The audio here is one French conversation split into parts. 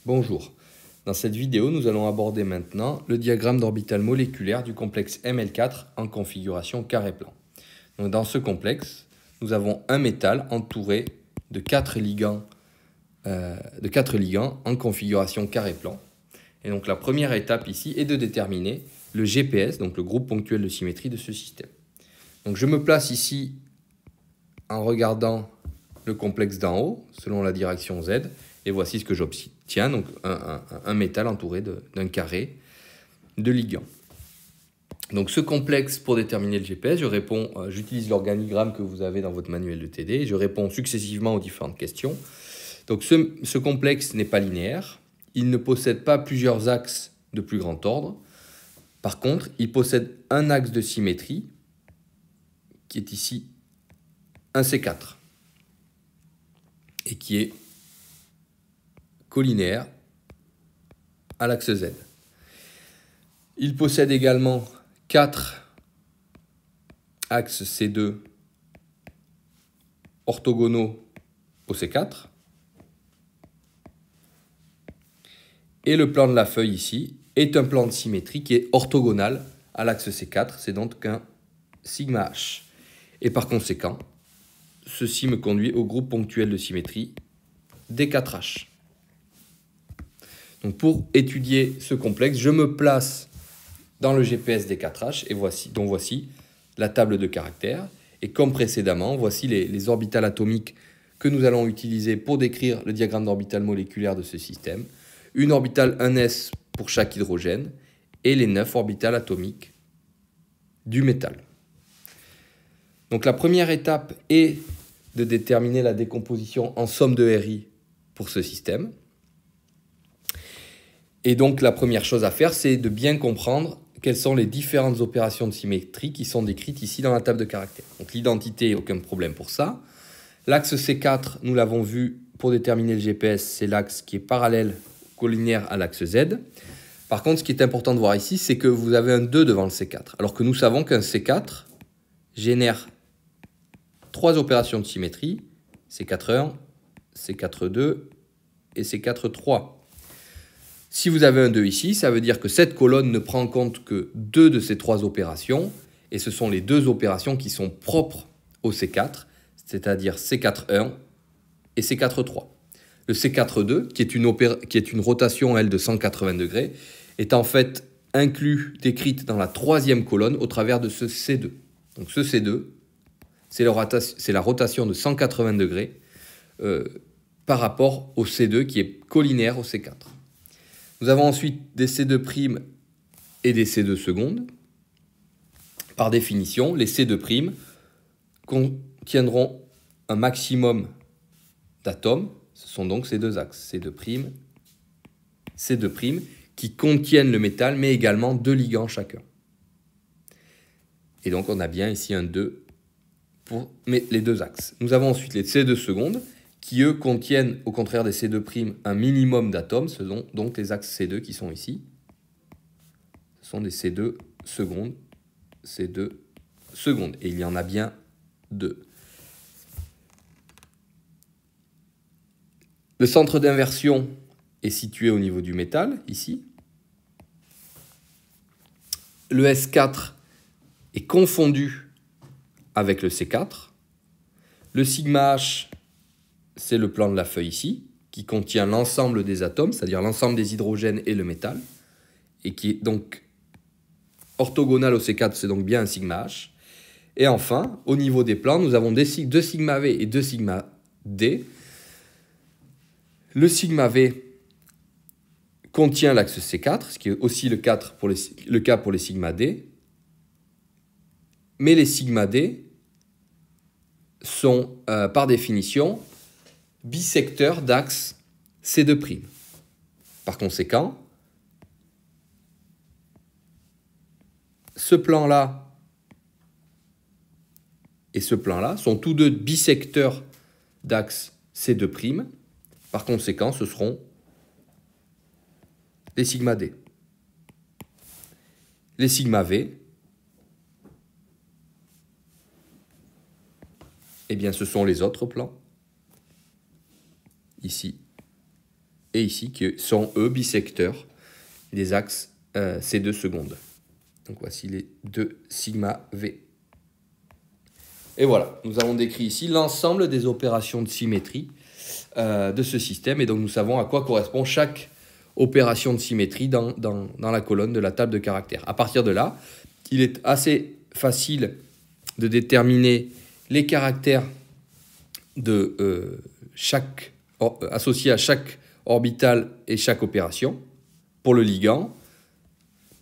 Bonjour. Dans cette vidéo, nous allons aborder maintenant le diagramme d'orbital moléculaire du complexe Ml4 en configuration carré-plan. Donc, dans ce complexe, nous avons un métal entouré de 4 ligands en configuration carré-plan. Et donc la première étape ici est de déterminer le GPS, donc le groupe ponctuel de symétrie de ce système. Donc je me place ici en regardant le complexe d'en haut, selon la direction Z, et voici ce que j'obtiens, donc un métal entouré d'un carré de ligands. Donc ce complexe, pour déterminer le GPS, j'utilise l'organigramme que vous avez dans votre manuel de TD, et je réponds successivement aux différentes questions. Donc ce complexe n'est pas linéaire, il ne possède pas plusieurs axes de plus grand ordre. Par contre, il possède un axe de symétrie, qui est ici un C4, et qui est collinéaire à l'axe Z. Il possède également 4 axes C2 orthogonaux au C4. Et le plan de la feuille ici est un plan de symétrie qui est orthogonal à l'axe C4. C'est donc un sigma H. Et par conséquent, ceci me conduit au groupe ponctuel de symétrie D4H. Donc pour étudier ce complexe, je me place dans le GPS D4H et voici la table de caractères. Et comme précédemment, voici les orbitales atomiques que nous allons utiliser pour décrire le diagramme d'orbital moléculaire de ce système. Une orbitale 1s pour chaque hydrogène et les 9 orbitales atomiques du métal. Donc la première étape est de déterminer la décomposition en somme de RI pour ce système. Et donc la première chose à faire, c'est de bien comprendre quelles sont les différentes opérations de symétrie qui sont décrites ici dans la table de caractères. Donc l'identité, aucun problème pour ça. L'axe C4, nous l'avons vu, pour déterminer le GPS, c'est l'axe qui est parallèle, collinéaire à l'axe Z. Par contre, ce qui est important de voir ici, c'est que vous avez un 2 devant le C4. Alors que nous savons qu'un C4 génère 3 opérations de symétrie, C4-1, C4-2 et C4-3. Si vous avez un 2 ici, ça veut dire que cette colonne ne prend en compte que 2 de ces 3 opérations, et ce sont les 2 opérations qui sont propres au C4, c'est-à-dire C4-1 et C4-3. Le C4-2, qui est une rotation, elle, de 180 degrés, est en fait décrite dans la 3e colonne au travers de ce C2. Donc ce C2, c'est la rotation de 180 degrés par rapport au C2 qui est collinéaire au C4. Nous avons ensuite des C2' et des C2 secondes. Par définition, les C2' contiendront un maximum d'atomes. Ce sont donc ces deux axes, C2', C2', qui contiennent le métal, mais également 2 ligands chacun. Et donc on a bien ici un 2 pour les deux axes. Nous avons ensuite les C2 secondes, qui eux contiennent, au contraire des C2', un minimum d'atomes. Ce sont donc les axes C2 qui sont ici. Ce sont des C2 secondes, C2 secondes. Et il y en a bien 2. Le centre d'inversion est situé au niveau du métal, ici. Le S4 est confondu avec le C4. Le sigma H, c'est le plan de la feuille ici, qui contient l'ensemble des atomes, c'est-à-dire l'ensemble des hydrogènes et le métal, et qui est donc orthogonal au C4, c'est donc bien un sigma H. Et enfin, au niveau des plans, nous avons 2 sigma V et 2 sigma D. Le sigma V contient l'axe C4, ce qui est aussi le cas pour les sigma D. Mais les sigma D sont, par définition, bisecteurs d'axe C2'. Par conséquent, ce plan-là et ce plan-là sont tous deux bisecteurs d'axe C2'. Par conséquent, ce seront les sigma D. Les sigma V, eh bien, ce sont les autres plans, ici et ici, qui sont, eux, bisecteurs des axes C2 secondes. Donc voici les deux sigma V. Et voilà, nous avons décrit ici l'ensemble des opérations de symétrie de ce système. Et donc nous savons à quoi correspond chaque opération de symétrie dans la colonne de la table de caractères. À partir de là, il est assez facile de déterminer les caractères de associés à chaque orbital et chaque opération pour le ligand,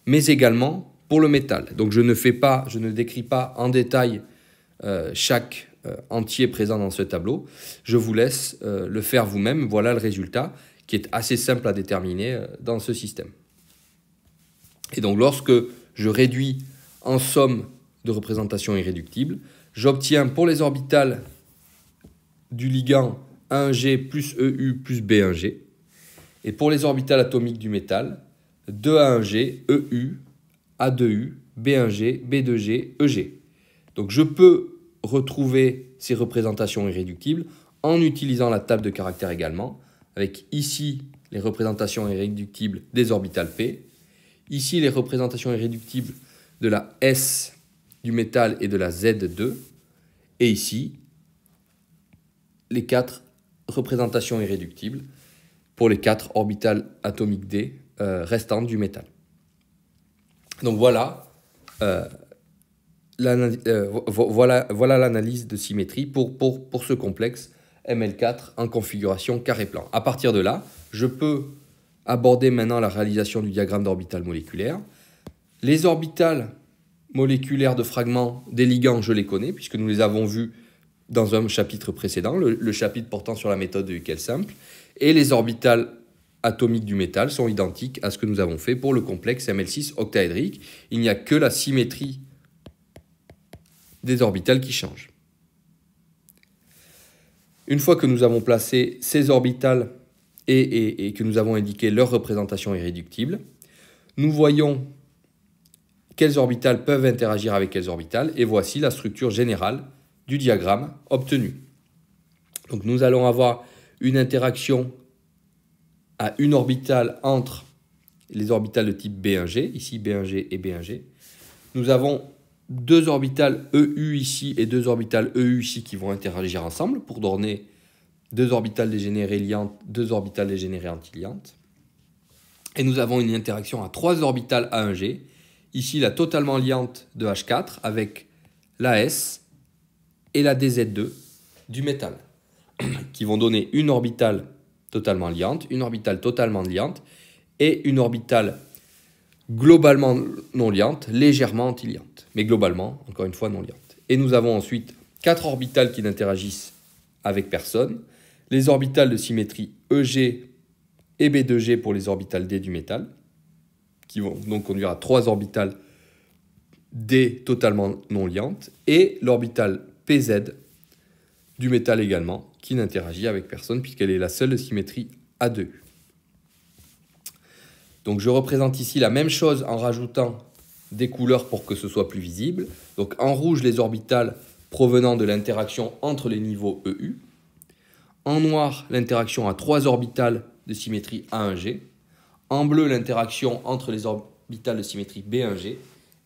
mais également pour le métal. Donc je ne décris pas en détail chaque entier présent dans ce tableau. Je vous laisse le faire vous-même. Voilà le résultat qui est assez simple à déterminer dans ce système. Et donc lorsque je réduis en somme de représentations irréductibles, j'obtiens pour les orbitales du ligand A1G plus EU plus B1G, et pour les orbitales atomiques du métal, 2A1G, EU, A2U, B1G, B2G, EG. Donc je peux retrouver ces représentations irréductibles en utilisant la table de caractères également, avec ici les représentations irréductibles des orbitales P, ici les représentations irréductibles de la S du métal et de la Z2, et ici les 4 représentations irréductibles pour les 4 orbitales atomiques D restantes du métal. Donc voilà l'analyse de symétrie pour ce complexe ML4 en configuration carré-plan. À partir de là, je peux aborder maintenant la réalisation du diagramme d'orbital moléculaire. Les orbitales moléculaires de fragments des ligands, je les connais, puisque nous les avons vus dans un chapitre précédent, le chapitre portant sur la méthode de Huckel simple. Et les orbitales atomiques du métal sont identiques à ce que nous avons fait pour le complexe ML6 octaédrique. Il n'y a que la symétrie des orbitales qui change. Une fois que nous avons placé ces orbitales et que nous avons indiqué leur représentation irréductible, nous voyons quelles orbitales peuvent interagir avec quelles orbitales, et voici la structure générale du diagramme obtenu. Donc nous allons avoir une interaction à une orbitale entre les orbitales de type B1G, ici B1G et B1G. Nous avons deux orbitales EU ici et deux orbitales EU ici qui vont interagir ensemble pour donner deux orbitales dégénérées liantes, deux orbitales dégénérées antiliantes. Et nous avons une interaction à trois orbitales A1G, ici la totalement liante de H4 avec l'AS et la DZ2 du métal, qui vont donner une orbitale totalement liante, une orbitale totalement liante et une orbitale globalement non liante, légèrement antiliante, mais globalement, encore une fois, non liante. Et nous avons ensuite quatre orbitales qui n'interagissent avec personne, les orbitales de symétrie EG et B2G pour les orbitales D du métal, qui vont donc conduire à trois orbitales D totalement non liantes, et l'orbitale PZ du métal également, qui n'interagit avec personne puisqu'elle est la seule de symétrie A2U. Donc je représente ici la même chose en rajoutant des couleurs pour que ce soit plus visible. Donc en rouge, les orbitales provenant de l'interaction entre les niveaux EU. En noir, l'interaction à trois orbitales de symétrie A1G. En bleu, l'interaction entre les orbitales de symétrie B1G.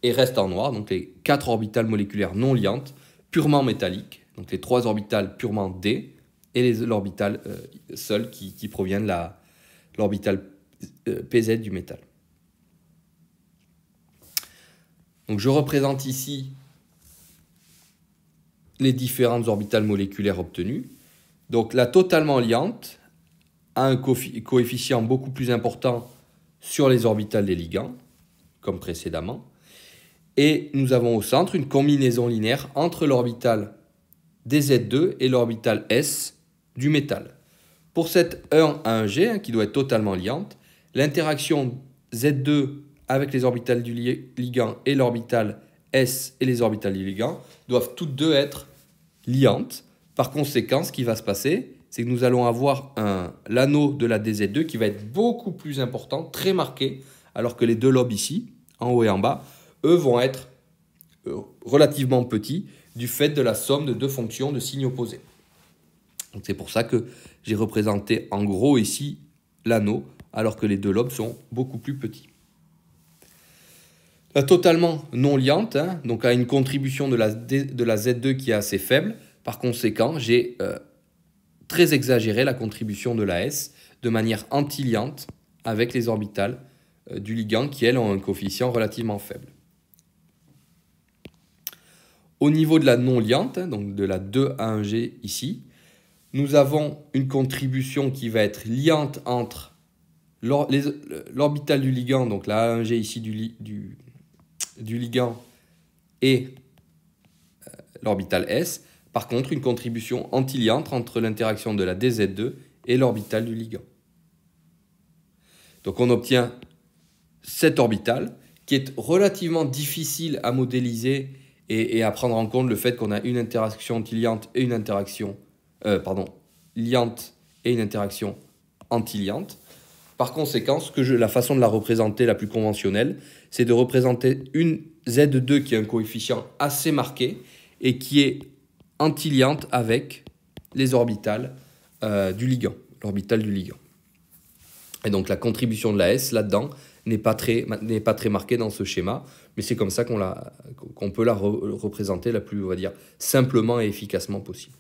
Et reste en noir, donc les quatre orbitales moléculaires non liantes, purement métalliques. Donc les trois orbitales purement D et l'orbitale seule qui provient de l'orbitale PZ du métal. Donc je représente ici les différentes orbitales moléculaires obtenues. Donc la totalement liante a un coefficient beaucoup plus important sur les orbitales des ligands, comme précédemment. Et nous avons au centre une combinaison linéaire entre l'orbitale DZ2 et l'orbitale S du métal. Pour cette 1 à 1G, qui doit être totalement liante, l'interaction Z2 avec les orbitales du ligand et l'orbitale S et les orbitales du ligand doivent toutes deux être liantes. Par conséquent, ce qui va se passer, c'est que nous allons avoir l'anneau de la DZ2 qui va être beaucoup plus important, très marqué, alors que les deux lobes ici, en haut et en bas, eux vont être relativement petits du fait de la somme de deux fonctions de signes opposés. C'est pour ça que j'ai représenté en gros ici l'anneau, alors que les deux lobes sont beaucoup plus petits. La totalement non liante, hein, donc a une contribution de la Z2 qui est assez faible. Par conséquent, j'ai très exagéré la contribution de la S de manière anti-liante avec les orbitales du ligand qui, elles, ont un coefficient relativement faible. Au niveau de la non liante, hein, donc de la 2A1G ici, nous avons une contribution qui va être liante entre l'orbital du ligand, donc la A1G ici du ligand, et l'orbital S. Par contre, une contribution anti-liante entre l'interaction de la DZ2 et l'orbital du ligand. Donc on obtient cette orbitale qui est relativement difficile à modéliser et à prendre en compte le fait qu'on a une interaction anti-liante et une interaction liante et une interaction anti-liante. Par conséquent, la façon de la représenter la plus conventionnelle, c'est de représenter une Z2 qui a un coefficient assez marqué et qui est anti-liante avec les orbitales du ligand, l'orbital du ligand. Et donc la contribution de la S là-dedans n'est pas très marquée dans ce schéma, mais c'est comme ça qu'on peut la représenter la plus, on va dire, simplement et efficacement possible.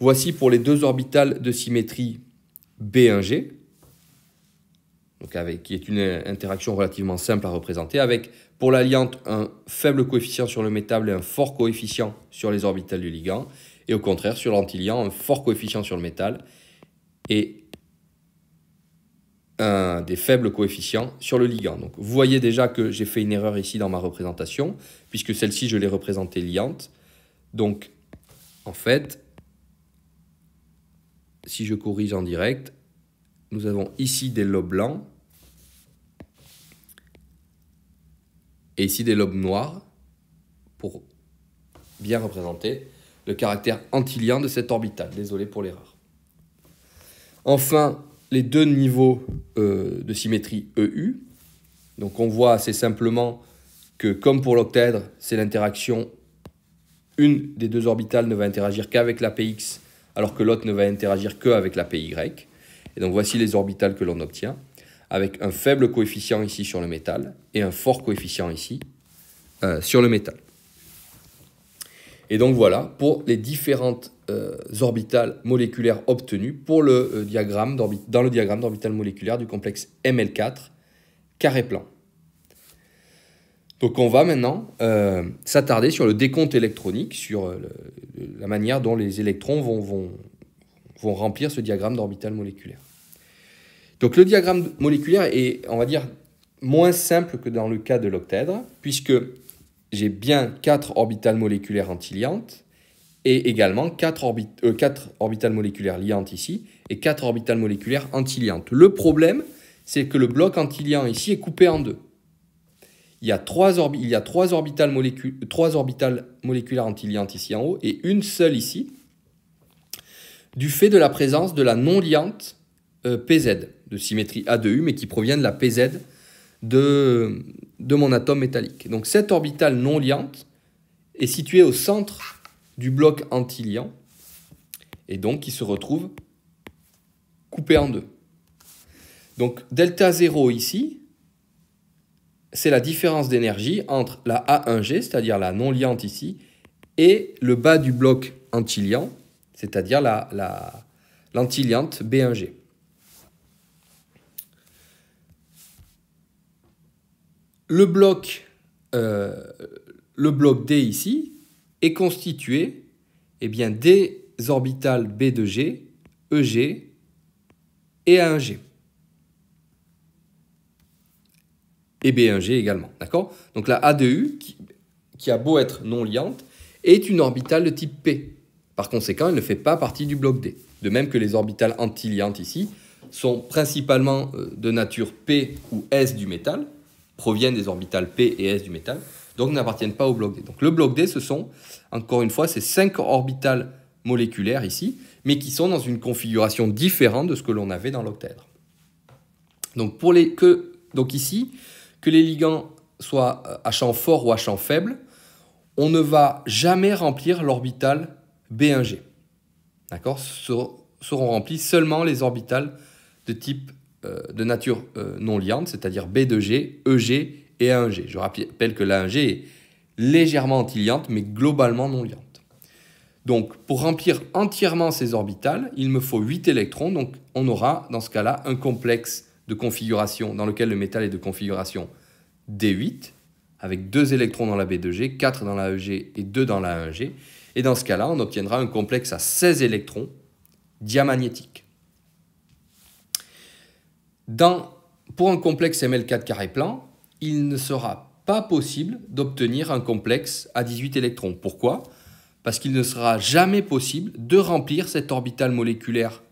Voici pour les deux orbitales de symétrie B1G, donc qui est une interaction relativement simple à représenter, avec pour la liante un faible coefficient sur le métal et un fort coefficient sur les orbitales du ligand, et au contraire sur l'antiliant un fort coefficient sur le métal et des faibles coefficients sur le ligand. Donc, vous voyez déjà que j'ai fait une erreur ici dans ma représentation, puisque celle-ci, je l'ai représentée liante. Donc, en fait, si je corrige en direct, nous avons ici des lobes blancs et ici des lobes noirs pour bien représenter le caractère antiliant de cette orbitale. Désolé pour l'erreur. Enfin, les deux niveaux de symétrie EU. Donc on voit assez simplement que comme pour l'octaèdre, c'est l'interaction, une des deux orbitales ne va interagir qu'avec la PX, alors que l'autre ne va interagir qu'avec la PY. Et donc voici les orbitales que l'on obtient, avec un faible coefficient ici sur le métal et un fort coefficient ici sur le métal. Et donc voilà pour les différentes orbitales moléculaires obtenues pour dans le diagramme d'orbital moléculaire du complexe ML4 carré plan. Donc on va maintenant s'attarder sur le décompte électronique, sur la manière dont les électrons vont remplir ce diagramme d'orbital moléculaire. Donc le diagramme moléculaire est, on va dire, moins simple que dans le cas de l'octaèdre, puisque j'ai bien 4 orbitales moléculaires antiliantes et également 4 orbitales moléculaires liantes ici et 4 orbitales moléculaires antiliantes. Le problème, c'est que le bloc antiliant ici est coupé en deux. Il y a 3 orbitales moléculaires antiliantes ici en haut et une seule ici, du fait de la présence de la non-liante PZ, de symétrie A2U, mais qui provient de la PZ de mon atome métallique. Donc cette orbitale non liante est située au centre du bloc antiliant et donc qui se retrouve coupée en deux. Donc delta 0 ici, c'est la différence d'énergie entre la A1G, c'est-à-dire la non liante ici, et le bas du bloc antiliant, c'est-à-dire l'antiliante B1G. Le bloc D ici est constitué des orbitales B de G, EG et A1G. Et B1G également, d'accord? Donc la A de U, qui a beau être non liante, est une orbitale de type P. Par conséquent, elle ne fait pas partie du bloc D. De même que les orbitales antiliantes ici sont principalement de nature P ou S du métal, proviennent des orbitales P et S du métal, donc n'appartiennent pas au bloc D. Donc le bloc D, ce sont, encore une fois, ces 5 orbitales moléculaires ici, mais qui sont dans une configuration différente de ce que l'on avait dans l'octaèdre. Donc, donc ici, que les ligands soient à champ fort ou à champ faible, on ne va jamais remplir l'orbitale B1G. D'accord ? Seront remplies seulement les orbitales de type de nature non liante, c'est-à-dire B2G, EG et A1G. Je rappelle que l'A1G est légèrement antiliante, mais globalement non liante. Donc, pour remplir entièrement ces orbitales, il me faut 8 électrons. Donc, on aura, dans ce cas-là, un complexe de configuration dans lequel le métal est de configuration D8, avec 2 électrons dans la B2G, 4 dans la EG et 2 dans la A1G. Et dans ce cas-là, on obtiendra un complexe à 16 électrons diamagnétique. Pour un complexe Ml4 carré plan, il ne sera pas possible d'obtenir un complexe à 18 électrons. Pourquoi ? Parce qu'il ne sera jamais possible de remplir cette orbitale moléculaire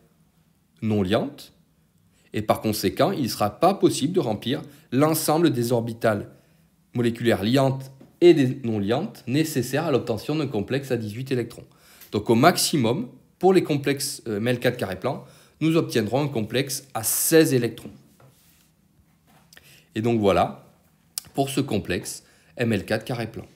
non liante, et par conséquent, il ne sera pas possible de remplir l'ensemble des orbitales moléculaires liantes et des non liantes nécessaires à l'obtention d'un complexe à 18 électrons. Donc au maximum, pour les complexes Ml4 carré plan, nous obtiendrons un complexe à 16 électrons. Et donc voilà, pour ce complexe Ml4 carré plan.